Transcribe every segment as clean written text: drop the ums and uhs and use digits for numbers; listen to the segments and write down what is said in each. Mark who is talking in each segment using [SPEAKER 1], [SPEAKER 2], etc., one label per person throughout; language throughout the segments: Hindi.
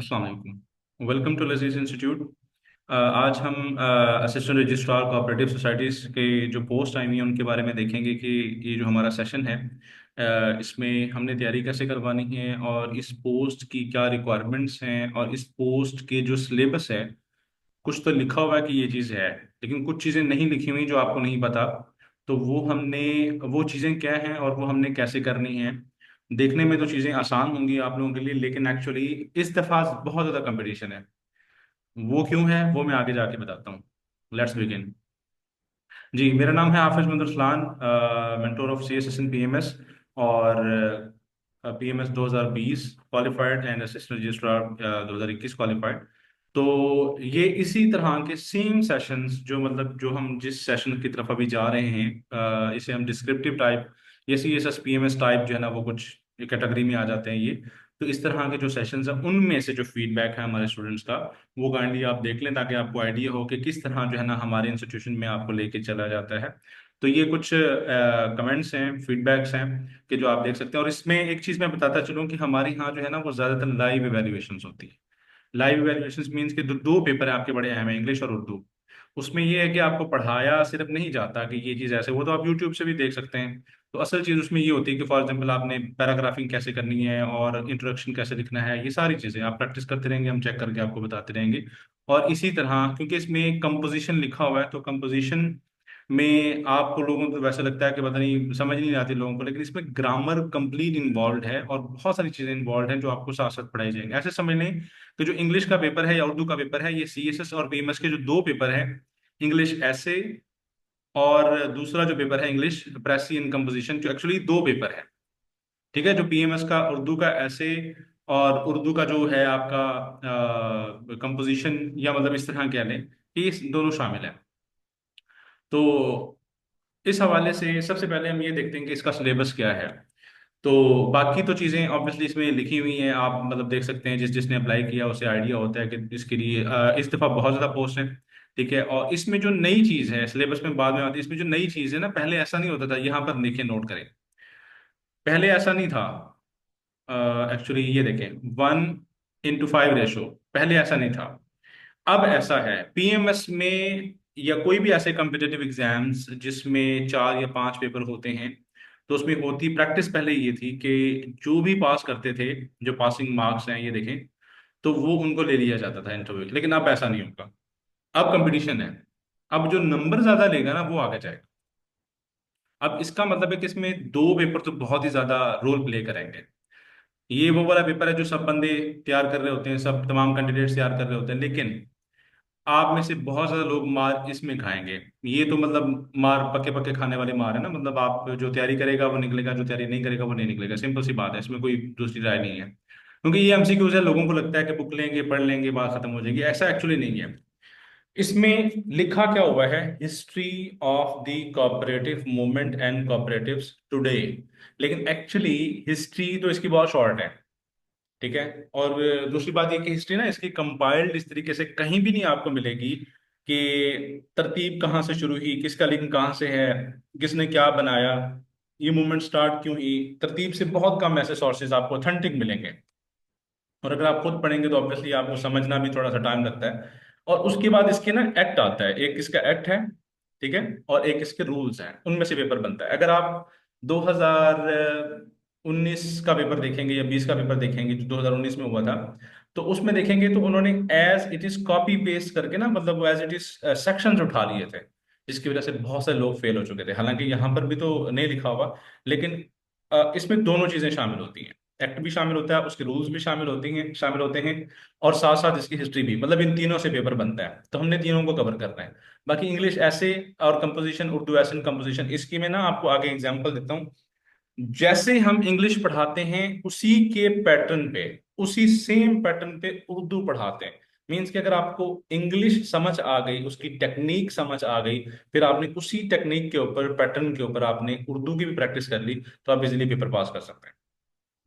[SPEAKER 1] अस्सलाम वालेकुम। वेलकम टू लजीज इंस्टीट्यूट। आज हम असिस्टेंट रजिस्ट्रार कोऑपरेटिव सोसाइटीज़ के जो पोस्ट आई हुई हैं उनके बारे में देखेंगे कि ये जो हमारा सेशन है इसमें हमने तैयारी कैसे करवानी है और इस पोस्ट की क्या रिक्वायरमेंट्स हैं और इस पोस्ट के जो सिलेबस है। कुछ तो लिखा हुआ है कि ये चीज़ है, लेकिन कुछ चीज़ें नहीं लिखी हुई जो आपको नहीं पता। तो वो चीज़ें क्या हैं और वो हमने कैसे करनी है। देखने में तो चीज़ें आसान होंगी आप लोगों के लिए, लेकिन एक्चुअली इस दफ़ा बहुत ज़्यादा कंपटीशन है। वो क्यों है वो मैं आगे जाके बताता हूँ। Let's begin. जी, मेरा नाम है Hafiz Mandar Salan, mentor of C S S N P M S और P M S 2020 qualified and assistant registrar 2021 qualified. तो ये इसी तरह के सेम सेशंस जो मतलब जो हम जिस सेशन की तरफ अभी जा रहे हैं, इसे हम डिस्क्रिप्टिव टाइप या C S S P M S type जो है ना वो कुछ कैटेगरी में आ जाते हैं ये। तो इस तरह के जो सेशंस हैं उनमें से जो फीडबैक है हमारे स्टूडेंट्स का, वो काइंडली आप देख लें ताकि आपको आइडिया हो कि किस तरह जो है ना हमारे इंस्टीट्यूशन में आपको लेके चला जाता है। तो ये कुछ कमेंट्स हैं, फीडबैक्स हैं कि जो आप देख सकते हैं। और इसमें एक चीज़ मैं बताता चलूँ कि हमारे यहाँ जो है ना वो ज़्यादातर लाइव इवेल्युएशंस होती है। लाइव इवेल्युएशंस मीन्स के दो पेपर है आपके बड़े अहम हैं, इंग्लिश और उर्दू। उसमें ये है कि आपको पढ़ाया सिर्फ नहीं जाता कि ये चीज़ ऐसे, वो तो आप यूट्यूब से भी देख सकते हैं। तो असल चीज़ उसमें ये होती है कि फॉर एग्जांपल आपने पैराग्राफिंग कैसे करनी है और इंट्रोडक्शन कैसे लिखना है, ये सारी चीज़ें आप प्रैक्टिस करते रहेंगे, हम चेक करके आपको बताते रहेंगे। और इसी तरह क्योंकि इसमें कंपोजिशन लिखा हुआ है तो कंपोजिशन में आपको लोगों को वैसे लगता है कि पता नहीं, समझ नहीं आती लोगों को, लेकिन इसमें ग्रामर कंप्लीट इन्वॉल्व है और बहुत सारी चीज़ें इन्वॉल्व हैं जो आपको साथ साथ पढ़ाई जाएंगी। ऐसे समझ लें कि जो इंग्लिश का पेपर है या उर्दू का पेपर है, ये सी एस एस और पी एम एस के जो दो पेपर हैं, इंग्लिश ऐसे और दूसरा जो पेपर है इंग्लिश प्रेसी इन कंपोजिशन, जो एक्चुअली दो पेपर है। ठीक है, जो पीएमएस का उर्दू का ऐसे और उर्दू का जो है आपका कंपोजिशन, या मतलब इस तरह कह लें कि इस दोनों शामिल है। तो इस हवाले से सबसे पहले हम ये देखते हैं कि इसका सिलेबस क्या है। तो बाकी तो चीज़ें ऑब्वियसली इसमें लिखी हुई हैं, आप मतलब देख सकते हैं, जिसने अप्लाई किया उसे आइडिया होता है कि इसके लिए इस दफ़ा बहुत ज़्यादा पोस्ट है। ठीक है, और इसमें जो नई चीज़ है सिलेबस में बाद में आती है, इसमें जो नई चीज़ है ना, पहले ऐसा नहीं होता था, यहाँ पर देखिए नोट करें। पहले ऐसा नहीं था। एक्चुअली ये देखें 1:5 रेशो, पहले ऐसा नहीं था। अब ऐसा है पीएमएस में या कोई भी ऐसे कम्पिटिटिव एग्जाम्स जिसमें 4 या 5 पेपर होते हैं, तो उसमें होती प्रैक्टिस पहले ये थी कि जो भी पास करते थे, जो पासिंग मार्क्स हैं ये देखें, तो वो उनको ले लिया जाता था इंटरव्यू। लेकिन अब ऐसा नहीं होगा, अब कंपटीशन है। अब जो नंबर ज्यादा लेगा ना वो आगे जाएगा। अब इसका मतलब है कि इसमें दो पेपर तो बहुत ही ज्यादा रोल प्ले करेंगे। ये वो वाला पेपर है जो सब बंदे तैयार कर रहे होते हैं, सब तमाम कैंडिडेट्स तैयार कर रहे होते हैं, लेकिन आप में से बहुत ज्यादा लोग मार इसमें खाएंगे। ये तो मतलब मार पके पके खाने वाली मार है ना, मतलब आप जो तैयारी करेगा वो निकलेगा, जो तैयारी नहीं करेगा वो नहीं निकलेगा। सिंपल सी बात है, इसमें कोई दूसरी राय नहीं है। क्योंकि ये एमसीक्यूज है, लोगों को लगता है कि बुक लेंगे पढ़ लेंगे बात खत्म हो जाएगी, ऐसा एक्चुअली नहीं है। इसमें लिखा क्या हुआ है, history of the cooperative movement and cooperatives today. लेकिन एक्चुअली हिस्ट्री तो इसकी बहुत शॉर्ट है। ठीक है, और दूसरी बात ये कि हिस्ट्री ना इसकी कंपाइल्ड इस तरीके से कहीं भी नहीं आपको मिलेगी कि तरतीब कहाँ से शुरू हुई, किसका लिंक कहाँ से है, किसने क्या बनाया, ये मूवमेंट स्टार्ट क्यों हुई। तरतीब से बहुत कम ऐसे सोर्सेज आपको ऑथेंटिक मिलेंगे। और अगर आप खुद पढ़ेंगे तो ऑब्वियसली आपको समझना भी थोड़ा सा टाइम लगता है। और उसके बाद इसके ना एक्ट आता है, एक इसका एक्ट है, ठीक है, और एक इसके रूल्स हैं, उनमें से पेपर बनता है। अगर आप 2019 का पेपर देखेंगे या 20 का पेपर देखेंगे जो 2019 में हुआ था, तो उसमें देखेंगे तो उन्होंने as it is copy paste करके ना, मतलब एज इट इज सेक्शंस उठा लिए थे, जिसकी वजह से बहुत से लोग फेल हो चुके थे। हालांकि यहाँ पर भी तो नहीं लिखा हुआ, लेकिन इसमें दोनों चीजें शामिल होती हैं। एक्ट भी शामिल होता है, उसके रूल्स भी शामिल होते हैं, और साथ साथ इसकी हिस्ट्री भी, मतलब इन तीनों से पेपर बनता है। तो हमने तीनों को कवर करना है। बाकी इंग्लिश ऐसे और कंपोजिशन, उर्दू ऐसे कंपोजिशन, इसकी मैं ना आपको आगे एग्जांपल देता हूँ। जैसे हम इंग्लिश पढ़ाते हैं उसी के पैटर्न पे, उसी सेम पैटर्न पे उर्दू पढ़ाते हैं। मीन्स कि अगर आपको इंग्लिश समझ आ गई, उसकी टेक्निक समझ आ गई, फिर आपने उसी टेक्निक के ऊपर, पैटर्न के ऊपर आपने उर्दू की भी प्रैक्टिस कर ली, तो आप इजीली पेपर पास कर सकते हैं।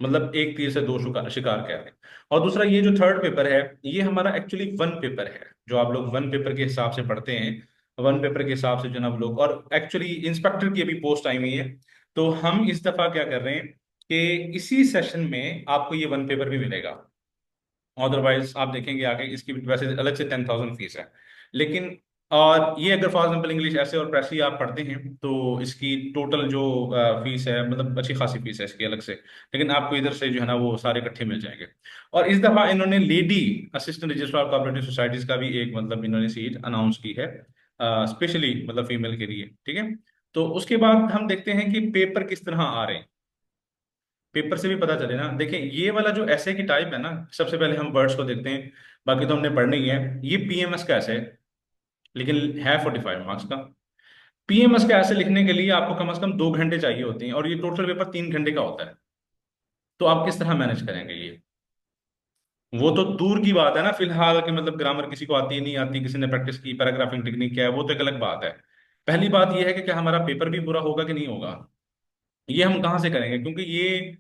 [SPEAKER 1] मतलब एक तीर से दो शिकार शिकार कह रहे हैं। और दूसरा ये जो थर्ड पेपर है, ये हमारा एक्चुअली वन पेपर है, जो आप लोग वन पेपर के हिसाब से पढ़ते हैं। वन पेपर के हिसाब से जनाब लोग, और एक्चुअली इंस्पेक्टर की अभी पोस्ट आई हुई है। तो हम इस दफा क्या कर रहे हैं कि इसी सेशन में आपको ये वन पेपर भी मिलेगा। अदरवाइज आप देखेंगे आगे इसकी वैसे अलग से 10,000 फीस है। लेकिन और ये अगर फॉर एग्जाम्पल इंग्लिश ऐसे और वैसे ही आप पढ़ते हैं तो इसकी टोटल जो फीस है मतलब अच्छी खासी फीस है इसकी अलग से। लेकिन आपको इधर से जो है ना वो सारे इकट्ठे मिल जाएंगे। और इस दफा इन्होंने lady assistant registrar cooperative societies का भी एक मतलब इन्होंने सीट अनाउंस की है, स्पेशली मतलब फीमेल के लिए। ठीक है। तो उसके बाद हम देखते हैं कि पेपर किस तरह आ रहे हैं। पेपर से भी पता चले ना, देखिए ये वाला जो ऐसे की टाइप है ना, सबसे पहले हम वर्ड्स को देखते हैं, बाकी तो हमने पढ़ना ही है। ये पीएमएस का ऐसे है, लेकिन है 45 मार्क्स का। पीएमएस का ऐसे लिखने के लिए आपको कम से कम 2 घंटे चाहिए होते हैं, और ये टोटल पेपर 3 घंटे का होता है। तो आप किस तरह मैनेज करेंगे ये? वो तो दूर की बात है ना फिलहाल कि मतलब ग्रामर किसी को आती है नहीं आती, किसी ने प्रैक्टिस की, पैराग्राफिंग टेक्निक क्या है, वो तो एक अलग बात है। पहली बात ये है कि क्या हमारा पेपर भी बुरा होगा कि नहीं होगा। ये हम कहाँ से करेंगे, क्योंकि ये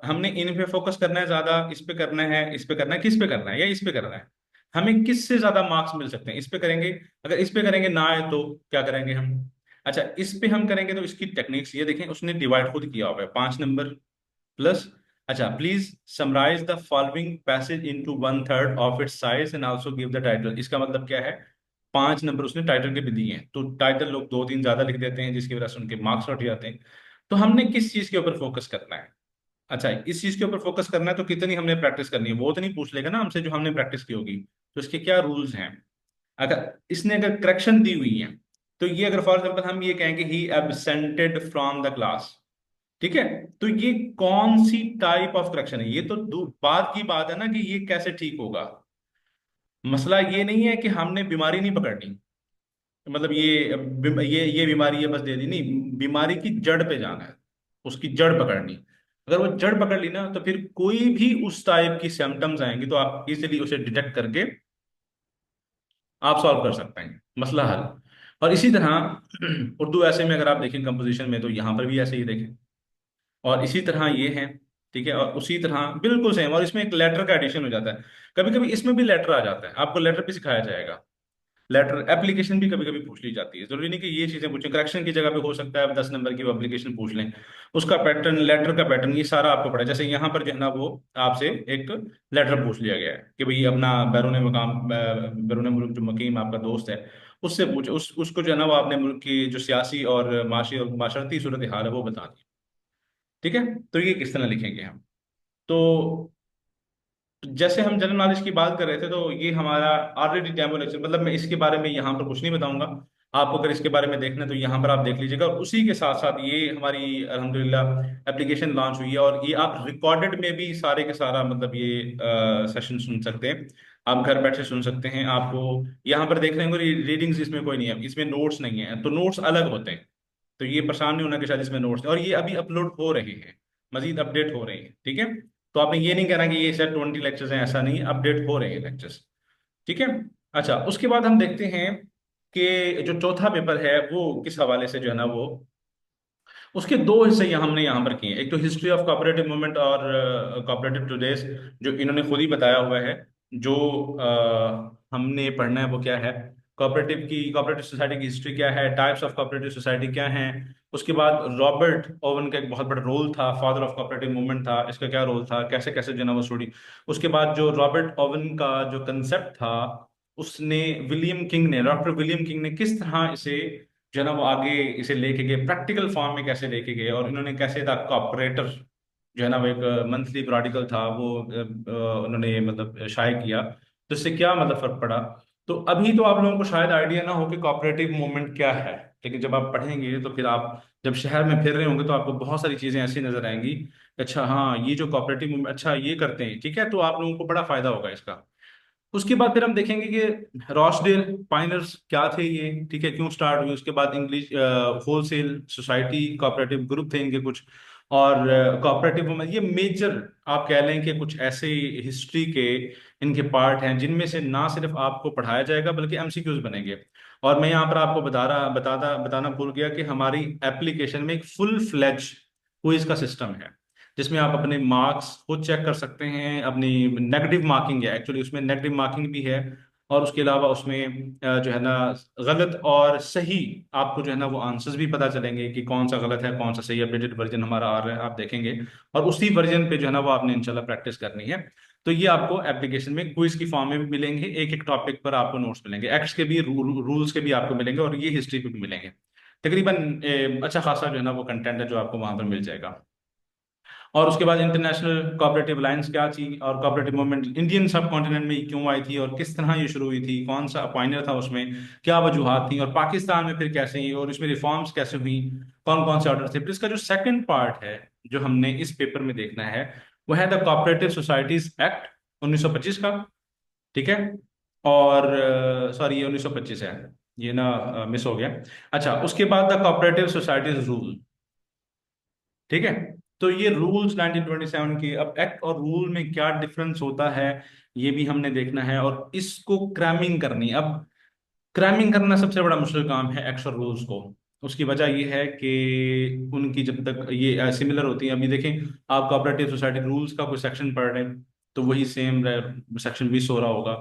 [SPEAKER 1] हमने इन पे फोकस करना है ज्यादा, इस पे करना है, इस पे करना है, किस पे करना है या इस पे करना है। हमें किस से ज्यादा मार्क्स मिल सकते हैं, इस पे करेंगे। अगर इस पे करेंगे ना आए तो क्या करेंगे हम? अच्छा, इस पे हम करेंगे तो इसकी टेक्निक्स ये देखें, उसने डिवाइड खुद किया हुआ है 5 नंबर प्लस। अच्छा, please summarise the following passage into 1/3 of its size and also give the title. इसका मतलब क्या है? 5 नंबर उसने टाइटल के भी दिए हैं, तो टाइटल लोग 2-3 ज्यादा लिख देते हैं जिसकी वजह से उनके मार्क्स हट जाते हैं। तो हमने किस चीज के ऊपर फोकस करना है? अच्छा, इस चीज के ऊपर फोकस करना है तो कितनी हमने प्रैक्टिस करनी है वो तो नहीं पूछ लेगा ना हमसे, जो हमने प्रैक्टिस की होगी। तो इसके क्या रूल्स हैं? अगर इसने अगर करेक्शन दी हुई है, तो ये अगर फॉर एग्जाम्पल हम ये कहें कि ही एब्सेंटेड फ्रॉम द क्लास, ठीक है, तो ये कौन सी टाइप ऑफ करेक्शन है? ये तो बात की बात है ना कि ये कैसे ठीक होगा। मसला ये नहीं है कि हमने बीमारी नहीं पकड़नी, मतलब ये बीमारी है बस दे दी, नहीं, बीमारी की जड़ पे जाना है, उसकी जड़ पकड़नी। अगर वो जड़ पकड़ ली ना तो फिर कोई भी उस टाइप की सिम्टम्स आएंगी तो आप इजीली उसे डिटेक्ट करके आप सॉल्व कर सकते हैं, मसला हल। और इसी तरह उर्दू ऐसे में अगर आप देखें कंपोजिशन में तो यहाँ पर भी ऐसे ही देखें, और इसी तरह ये है। ठीक है, और उसी तरह बिल्कुल सेम, और इसमें एक लेटर का एडिशन हो जाता है। कभी कभी इसमें भी लेटर आ जाता है, आपको लेटर भी सिखाया जाएगा। लेटर एप्लीकेशन भी कभी कभी पूछ ली जाती है, जरूरी नहीं कि ये चीजें पूछें, करेक्शन की जगह पे हो सकता है आप 10 नंबर की एप्लीकेशन पूछ लें। उसका पैटर्न, लेटर का पैटर्न, ये सारा आपको पड़ा है। जैसे यहाँ पर जो है ना वो आपसे एक लेटर पूछ लिया गया है कि भाई अपना बैरून मकाम, बैरून मुल्क जो मुकीम आपका दोस्त है उससे पूछे, उसको जो है ना वो आपने मुल्क की जो सियासी और माशी और माशरती सूरत हाल है वो बता दी। ठीक है, तो ये किस तरह लिखेंगे हम? तो जैसे हम जनरल नॉलेज की बात कर रहे थे तो ये हमारा ऑलरेडी डेमो लेक्चर, मतलब मैं इसके बारे में यहाँ पर कुछ नहीं बताऊंगा। आपको अगर इसके बारे में देखना है तो यहाँ पर आप देख लीजिएगा, और उसी के साथ साथ ये हमारी अल्हम्दुलिल्लाह एप्लीकेशन लॉन्च हुई है, और ये आप रिकॉर्डेड में भी सारे के सारा मतलब ये सेशन सुन सकते हैं। आप घर बैठे सुन सकते हैं। आपको यहाँ पर देख रहे होंगे रीडिंग्स इसमें कोई नहीं है, इसमें नोट्स नहीं है, तो नोट्स अलग होते हैं। तो ये परेशान नहीं होना कि शायद इसमें नोट्स नहीं, और ये अभी अपलोड हो रहे हैं, मजीद अपडेट हो रहे हैं। ठीक है, तो आपने ये नहीं कहना कि ये शायद 20 लेक्चर्स हैं, ऐसा नहीं, अपडेट हो रहे हैं लेक्चर्स। ठीक है। अच्छा, उसके बाद हम देखते हैं कि जो चौथा पेपर है वो किस हवाले से जो है ना वो, उसके दो हिस्से हमने यहाँ पर किए हैं। एक तो हिस्ट्री ऑफ कोऑपरेटिव मूवमेंट और कोऑपरेटिव टुडेज, जो इन्होंने खुद ही बताया हुआ है। जो हमने पढ़ना है वो क्या है, कोऑपरेटिव की, कोऑपरेटिव सोसाइटी की हिस्ट्री क्या है, टाइप्स ऑफ कोऑपरेटिव सोसाइटी क्या है। उसके बाद रॉबर्ट ओवन का एक बहुत बड़ा रोल था, फादर ऑफ कोऑपरेटिव मूवमेंट था, इसका क्या रोल था, कैसे कैसे जो है ना वो स्टोरी। उसके बाद जो रॉबर्ट ओवन का जो कंसेप्ट था, उसने विलियम किंग ने, डॉक्टर विलियम किंग ने किस तरह इसे जो है ना वो आगे इसे लेके गए, प्रैक्टिकल फॉर्म में कैसे लेके गए, और इन्होंने कैसे था कॉपरेटर जो है ना वो एक मंथली पीरियडिकल था वो उन्होंने मतलब शाये किया। तो इससे क्या मतलब फर्क पड़ा। तो अभी तो आप लोगों को शायद आइडिया ना हो कि कोऑपरेटिव मूवमेंट क्या है, लेकिन जब आप पढ़ेंगे तो फिर आप जब शहर में फिर रहे होंगे तो आपको बहुत सारी चीजें ऐसी नजर आएंगी कि अच्छा हाँ ये जो कोऑपरेटिव मूवमेंट, अच्छा ये करते हैं, ठीक है, तो आप लोगों को बड़ा फायदा होगा इसका। उसके बाद फिर हम देखेंगे कि रॉसडेल पाइनर्स क्या थे ये, ठीक है, क्यों स्टार्ट हुए। उसके बाद English wholesale society cooperative group थे इनके कुछ, और कोऑपरेटिव वुमेन, ये मेजर आप कह लें कि कुछ ऐसे हिस्ट्री के इनके पार्ट हैं जिनमें से ना सिर्फ आपको पढ़ाया जाएगा बल्कि एमसीक्यूज बनेंगे। और मैं यहाँ पर आपको बताना भूल गया कि हमारी एप्लीकेशन में एक फुल फ्लेज क्विज का सिस्टम है, जिसमें आप अपने मार्क्स खुद चेक कर सकते हैं। अपनी नेगेटिव मार्किंग है एक्चुअली, उसमें नेगेटिव मार्किंग भी है, और उसके अलावा उसमें जो है ना गलत और सही आपको जो है ना वो आंसर्स भी पता चलेंगे कि कौन सा गलत है कौन सा सही। अपडेटेड वर्जन हमारा आ रहा है, आप देखेंगे, और उसी वर्जन पे जो है ना वो आपने इंशाल्लाह प्रैक्टिस करनी है। तो ये आपको एप्लीकेशन में क्विज की फॉर्म में भी मिलेंगे, एक एक टॉपिक पर आपको नोट्स मिलेंगे, एक्ट्स के भी रूल्स के भी आपको मिलेंगे, और ये हिस्ट्री पे भी मिलेंगे। तकरीबन अच्छा खासा जो है ना वो कंटेंट है जो आपको वहां पर मिल जाएगा। और उसके बाद इंटरनेशनल कोऑपरेटिव अलायंस क्या थी, और कोऑपरेटिव मूवमेंट इंडियन सब कॉन्टिनेंट में क्यों आई थी, और किस तरह ये शुरू हुई थी, कौन सा पॉइंटर था उसमें, क्या वजूहात थी, और पाकिस्तान में फिर कैसे हुई, और इसमें रिफॉर्म्स कैसे हुई, कौन कौन से ऑर्डर थे। फिर इसका जो सेकंड पार्ट है जो हमने इस पेपर में देखना है, वो है द कोऑपरेटिव सोसाइटीज एक्ट 1925 का। ठीक है। और सॉरी, ये 1925 है, ये ना मिस हो गया। अच्छा, उसके बाद द कोऑपरेटिव सोसाइटीज रूल। ठीक है। तो ये रूल्स 1927 के, अब एक्ट और रूल में क्या डिफरेंस होता है ये भी हमने देखना है, और इसको क्रैमिंग करनी है। अब क्रैमिंग करना सबसे बड़ा मुश्किल काम है एक्ट और रूल्स को। उसकी वजह ये है कि उनकी जब तक ये सिमिलर होती है, अभी देखें आप कोऑपरेटिव सोसाइटी रूल्स का कोई सेक्शन पढ़ रहे हैं तो वही सेम सेक्शन मिस हो रहा होगा।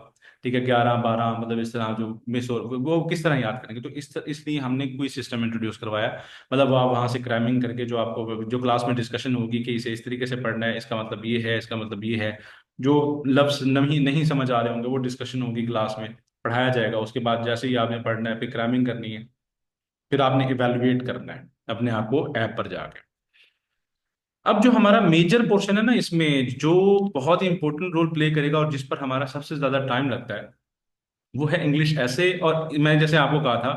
[SPEAKER 1] ठीक है, 11 12 मतलब इस तरह जो मिस हो, वो किस तरह याद करेंगे। तो इसलिए हमने कोई सिस्टम इंट्रोड्यूस करवाया। मतलब आप वहां से क्रैमिंग करके जो आपको जो क्लास में डिस्कशन होगी कि इसे इस तरीके से पढ़ना है, इसका मतलब ये है, इसका मतलब ये है, जो लफ्ज नहीं नहीं समझ आ रहे होंगे वो डिस्कशन होगी क्लास में, पढ़ाया जाएगा। उसके बाद जैसे ही आपने पढ़ना है फिर क्रैमिंग करनी है, फिर आपने इवेलुएट करना है अपने आप को ऐप पर जाके। अब जो हमारा मेजर पोर्शन है ना इसमें, जो बहुत ही इंपॉर्टेंट रोल प्ले करेगा और जिस पर हमारा सबसे ज्यादा टाइम लगता है, वो है इंग्लिश ऐसे। और मैं जैसे आपको कहा था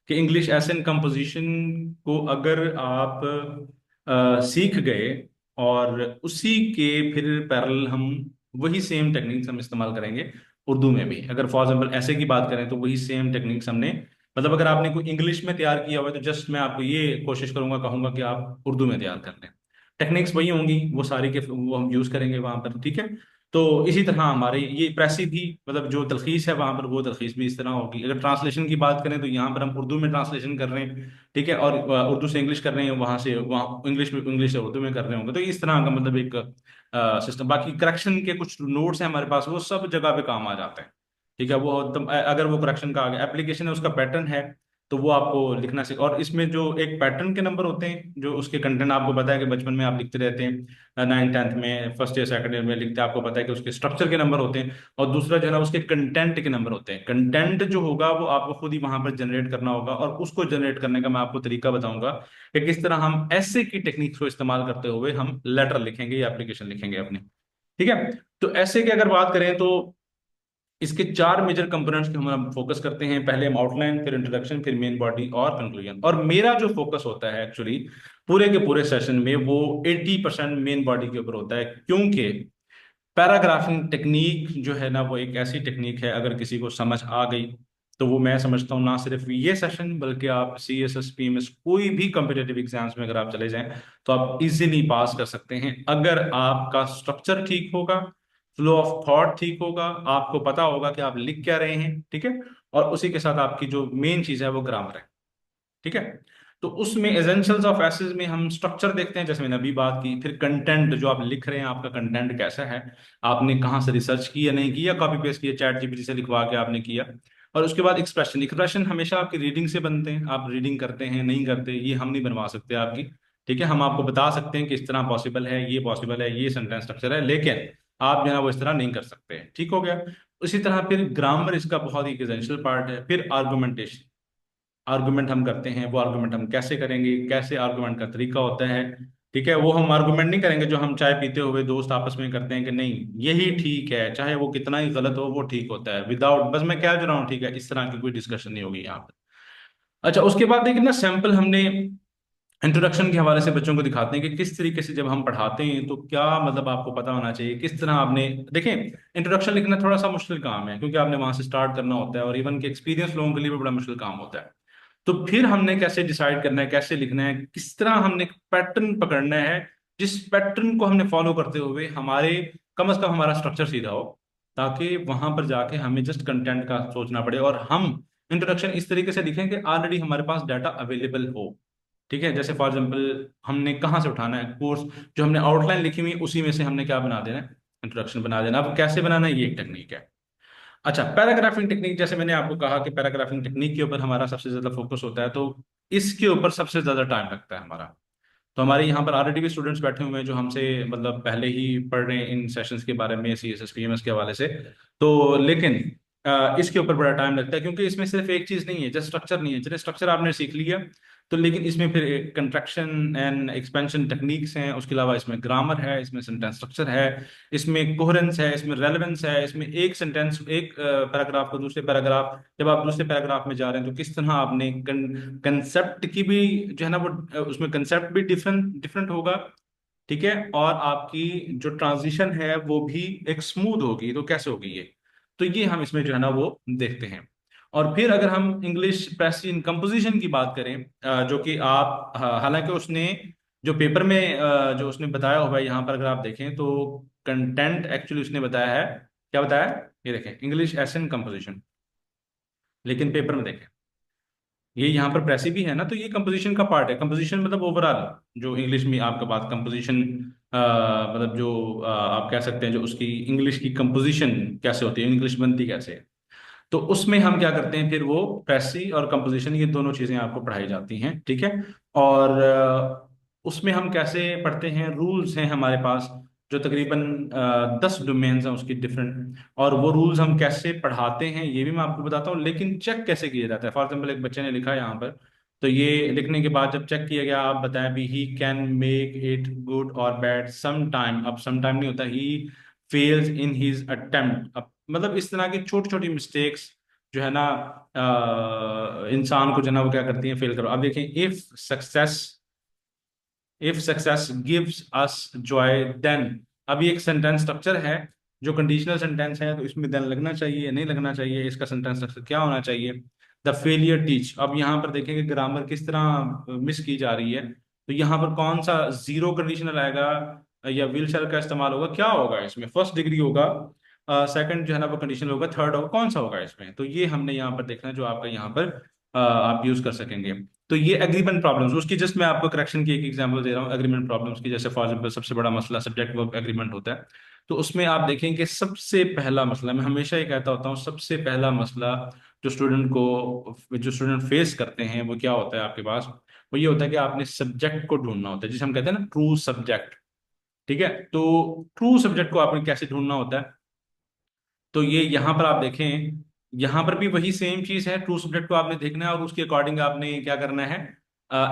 [SPEAKER 1] कि इंग्लिश ऐसे इन कंपोजिशन को अगर आप सीख गए, और उसी के फिर पैरेलल हम वही सेम टेक्निक्स हम इस्तेमाल करेंगे उर्दू में भी। अगर फॉर एग्जाम्पल ऐसे की बात करें तो वही सेम टेक्निक्स हमने, मतलब अगर आपने कोई इंग्लिश में तैयार किया हुआ है तो जस्ट मैं आपको ये कोशिश करूंगा, कहूंगा कि आप उर्दू में तैयार कर लें। टेक्निक्स वही होंगी, वो सारी के वो हम यूज करेंगे वहां पर। ठीक है। तो इसी तरह हमारे ये प्रेसी भी, मतलब जो तलखीस है वहां पर, वो तलखीस भी इस तरह होगी। अगर ट्रांसलेशन की बात करें तो यहाँ पर हम उर्दू में ट्रांसलेशन कर रहे हैं। ठीक है। और उर्दू से इंग्लिश कर रहे हैं, वहां से वहाँ इंग्लिश से उर्दू में कर रहे होंगे। तो इस तरह का मतलब एक सिस्टम। बाकी करेक्शन के कुछ नोट्स हैं हमारे पास, वो सब जगह पे काम आ जाते हैं। ठीक है। वो अगर वो करेक्शन का आ गया, एप्लीकेशन है उसका पैटर्न है, तो वो आपको लिखना सीख। और इसमें जो एक पैटर्न के नंबर होते हैं, जो उसके कंटेंट आपको पता है कि बचपन में आप लिखते रहते हैं, 9th 10th में, फर्स्ट ईयर सेकंड ईयर में लिखते हैं, आपको पता है कि उसके स्ट्रक्चर के नंबर होते हैं। और दूसरा जो है ना उसके कंटेंट के नंबर होते हैं। कंटेंट जो होगा वो आपको खुद ही वहां पर जनरेट करना होगा, और उसको जनरेट करने का मैं आपको तरीका बताऊंगा कि किस तरह हम ऐसे की टेक्निक्स को इस्तेमाल करते हुए हम लेटर लिखेंगे या एप्लीकेशन लिखेंगे अपनी। ठीक है। तो ऐसे की अगर बात करें तो इसके चार मेजर कंपोनेंट्स के हम फोकस करते हैं। पहले हम आउटलाइन, फिर इंट्रोडक्शन, फिर मेन बॉडी और कंक्लूजन। और मेरा जो फोकस होता है एक्चुअली पूरे के पूरे सेशन में, वो 80% मेन बॉडी के ऊपर होता है, क्योंकि पैराग्राफिंग टेक्निक जो है ना वो एक ऐसी टेक्निक है, अगर किसी को समझ आ गई तो वो मैं समझता हूँ ना सिर्फ ये सेशन, बल्कि आप C S S P M S कोई भी कम्पिटेटिव एग्जाम्स में अगर आप चले जाएं तो आप इजीली पास कर सकते हैं, अगर आपका स्ट्रक्चर ठीक होगा, फ्लो ऑफ थॉट ठीक होगा, आपको पता होगा कि आप लिख क्या रहे हैं। ठीक है। और उसी के साथ आपकी जो मेन चीज है वो ग्रामर है। ठीक है। तो उसमें एसेंशियल्स ऑफ एसेस में हम स्ट्रक्चर देखते हैं, जैसे मैंने अभी बात की। फिर कंटेंट जो आप लिख रहे हैं, आपका कंटेंट कैसा है, आपने कहाँ से रिसर्च की या नहीं की, या कॉपी पेस्ट किया, चैट जीपीटी से लिखवा के आपने किया। और उसके बाद एक्सप्रेशन। एक्सप्रेशन हमेशा आपकी रीडिंग से बनते हैं, आप रीडिंग करते हैं नहीं करते ये हम नहीं बनवा सकते आपकी। ठीक है। हम आपको बता सकते हैं कि इस तरह पॉसिबल है, ये पॉसिबल है, ये सेंटेंस स्ट्रक्चर है, लेकिन आप जो है वो इस तरह नहीं कर सकते। ठीक हो गया। उसी तरह फिर ग्रामर इसका बहुत ही एसेंशियल पार्ट है। फिर आर्गुमेंटेशन, आर्गुमेंट हम करते हैं, वो आर्गुमेंट हम कैसे करेंगे, कैसे आर्गुमेंट का तरीका होता है। ठीक है। वो हम आर्गुमेंट नहीं करेंगे जो हम चाय पीते हुए दोस्त आपस में करते हैं कि नहीं यही ठीक है, चाहे वो कितना ही गलत हो वो ठीक होता है, विदाउट बस मैं कह रहा हूँ ठीक है, इस तरह की कोई डिस्कशन नहीं होगी यहाँ पर। अच्छा, उसके बाद देखिए ना सैंपल हमने इंट्रोडक्शन के हवाले से बच्चों को दिखाते हैं कि किस तरीके से जब हम पढ़ाते हैं तो क्या मतलब आपको पता होना चाहिए, किस तरह आपने। देखें, इंट्रोडक्शन लिखना थोड़ा सा मुश्किल काम है, क्योंकि आपने वहां से स्टार्ट करना होता है, और इवन के एक्सपीरियंस लोगों के लिए भी बड़ा मुश्किल काम होता है। तो फिर हमने कैसे डिसाइड करना है, कैसे लिखना है, किस तरह हमने पैटर्न पकड़ना है, जिस पैटर्न को हमने फॉलो करते हुए हमारे कम से कम हमारा स्ट्रक्चर सीधा हो, ताकि वहां पर जाके हमें जस्ट कंटेंट का सोचना पड़े, और हम इंट्रोडक्शन इस तरीके से लिखें कि ऑलरेडी हमारे पास डाटा अवेलेबल हो। ठीक है। जैसे फॉर एग्जांपल हमने कहाँ से उठाना है कोर्स, जो हमने आउटलाइन लिखी हुई है उसी में से हमने क्या बना देना है, इंट्रोडक्शन बना देना। अब कैसे बनाना है ये एक टेक्निक है। अच्छा, पैराग्राफिंग टेक्निक, जैसे मैंने आपको कहा कि पैराग्राफिंग टेक्निक के ऊपर हमारा सबसे ज्यादा फोकस होता है, तो इसके ऊपर सबसे ज्यादा टाइम लगता है हमारा। तो हमारे यहाँ पर ऑलरेडी भी स्टूडेंट्स बैठे हुए हैं जो हमसे मतलब पहले ही पढ़ रहे हैं इन सेशंस के बारे में, C S S P M S के हवाले से। तो लेकिन इसके ऊपर बड़ा टाइम लगता है, क्योंकि इसमें सिर्फ एक चीज़ नहीं है, जस्ट स्ट्रक्चर नहीं है। चलिए स्ट्रक्चर आपने सीख लिया, तो लेकिन इसमें फिर कंट्रैक्शन एंड एक्सपेंशन टेक्निक्स हैं, उसके अलावा इसमें ग्रामर है, इसमें सेंटेंस स्ट्रक्चर है, इसमें कोहेरेंस है, इसमें रेलेवेंस है, इसमें एक सेंटेंस, एक पैराग्राफ को दूसरे पैराग्राफ, जब आप दूसरे पैराग्राफ में जा रहे हैं तो किस तरह आपने कंसेप्ट की भी जो है ना वो उसमें कंसेप्ट भी डिफरेंट डिफरेंट होगा, ठीक है, और आपकी जो ट्रांजिशन है वो भी एक स्मूथ होगी। तो कैसे होगी ये, तो ये हम इसमें जो है ना वो देखते हैं। और फिर अगर हम इंग्लिश प्रेस इन कंपोजिशन की बात करें, जो कि आप हालांकि उसने जो पेपर में जो उसने बताया हुआ है यहाँ पर अगर आप देखें तो कंटेंट एक्चुअली उसने बताया है, क्या बताया है? ये देखें, इंग्लिश एस इन कंपोजिशन, लेकिन पेपर में देखें ये यहाँ पर प्रेसी भी है ना, तो ये कंपोजिशन का पार्ट है। कंपोजिशन मतलब ओवरऑल जो इंग्लिश में आपका बात कंपोजिशन, मतलब जो आप कह सकते हैं जो उसकी इंग्लिश की कंपोजिशन कैसे होती है, इंग्लिश बनती कैसे है। तो उसमें हम क्या करते हैं, फिर वो प्रेसी और कंपोजिशन ये दोनों चीजें आपको पढ़ाई जाती हैं, ठीक है। और उसमें हम कैसे पढ़ते हैं, रूल्स हैं हमारे पास जो तकरीबन 10 डोमेन्स हैं उसकी डिफरेंट, और वो रूल्स हम कैसे पढ़ाते हैं ये भी मैं आपको बताता हूँ। लेकिन चेक कैसे किया जाता है, फॉर एग्जाम्पल एक बच्चे ने लिखा है यहाँ पर, तो ये लिखने के बाद जब चेक किया गया, आप बताएं भी, he can make it good और बैड सम टाइम। अब सम टाइम नहीं होता, he fails in his attempt. अब मतलब इस तरह की छोटी छोटी मिस्टेक्स जो है ना इंसान को जो है ना वो क्या करती है, फेल करो। अब देखें, if success gives us joy then. अब ये एक सेंटेंस स्ट्रक्चर है जो कंडीशनल सेंटेंस है, तो इसमें देन लगना चाहिए, नहीं लगना चाहिए, इसका सेंटेंस स्ट्रक्चर क्या होना चाहिए। The failure teach. अब यहाँ पर देखेंगे ग्रामर किस तरह मिस की जा रही है, तो यहाँ पर कौन सा जीरो कंडीशनल आएगा या विल शैल का इस्तेमाल होगा, क्या होगा इसमें, फर्स्ट डिग्री होगा, सेकंड जो है ना वो कंडीशनल होगा, थर्ड होगा, कौन सा होगा इसमें। तो ये हमने यहाँ पर देखना है जो आपका यहाँ पर आप यूज कर सकेंगे। तो ये एग्रीमेंट प्रॉब्लम्स, उसकी जस्ट मैं आपको करेक्शन की एक एग्जांपल दे रहा हूँ एग्रीमेंट प्रॉब्लम्स की। जैसे फॉर एग्जांपल सबसे बड़ा मसला सब्जेक्ट वर्ब एग्रीमेंट होता है, तो उसमें आप देखेंगे सबसे पहला मसला, मैं हमेशा ये कहता होता हूँ, सबसे पहला मसला जो स्टूडेंट फेस करते हैं वो क्या होता है आपके पास, वो ये होता है कि आपने सब्जेक्ट को ढूंढना होता है, जिसे हम कहते हैं ना ट्रू सब्जेक्ट, ठीक है। तो ट्रू सब्जेक्ट को आपने कैसे ढूंढना होता है, तो ये यहाँ पर आप देखें, यहाँ पर भी वही सेम चीज है, ट्रू सब्जेक्ट को आपने देखना है और उसके अकॉर्डिंग आपने क्या करना है,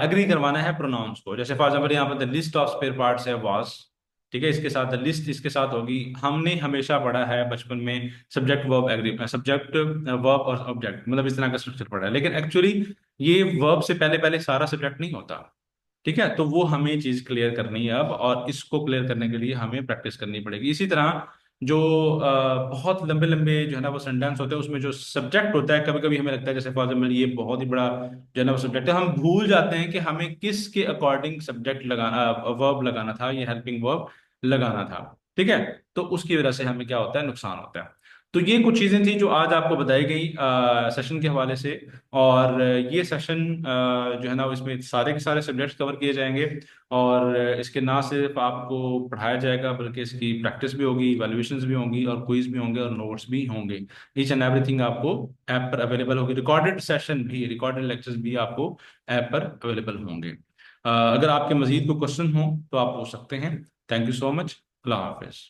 [SPEAKER 1] एग्री करवाना है प्रोनाउंस को। जैसे फॉर एग्जाम्पल यहाँ पर the list of spare parts है वाज, ठीक है, इसके साथ द लिस्ट इसके साथ होगी। हमने हमेशा पढ़ा है बचपन में subject verb agree, subject verb और ऑब्जेक्ट, मतलब इस तरह का स्ट्रक्चर पढ़ा है, लेकिन एक्चुअली ये वर्ब से पहले पहले सारा सब्जेक्ट नहीं होता, ठीक है। तो वो हमें चीज क्लियर करनी है अब, और इसको क्लियर करने के लिए हमें प्रैक्टिस करनी पड़ेगी। इसी तरह जो बहुत लंबे लंबे जो है ना वो सेंटेंस होते हैं, उसमें जो सब्जेक्ट होता है, कभी कभी हमें लगता है जैसे फॉर एग्जाम्पल ये बहुत ही बड़ा जो है ना वो सब्जेक्ट है, हम भूल जाते हैं कि हमें किसके अकॉर्डिंग सब्जेक्ट लगाना, वर्ब लगाना था, ये हेल्पिंग वर्ब लगाना था, ठीक है। तो उसकी वजह से हमें क्या होता है, नुकसान होता है। तो ये कुछ चीजें थी जो आज आपको बताई गई सेशन के हवाले से। और ये सेशन जो है ना इसमें सारे के सारे सब्जेक्ट्स कवर किए जाएंगे, और इसके ना सिर्फ आपको पढ़ाया जाएगा बल्कि इसकी प्रैक्टिस भी होगी, इवैल्यूएशंस भी होंगी, और क्विज भी होंगे, और नोट्स भी होंगे। ईच एंड एवरीथिंग आपको ऐप पर अवेलेबल होगी, रिकॉर्डेड सेशन भी, रिकॉर्डेड लेक्चर्स भी आपको ऐप पर अवेलेबल होंगे। अगर आपके मजीद कोई क्वेश्चन हो तो आप पूछ सकते हैं। Thank you so much. Allah Hafiz.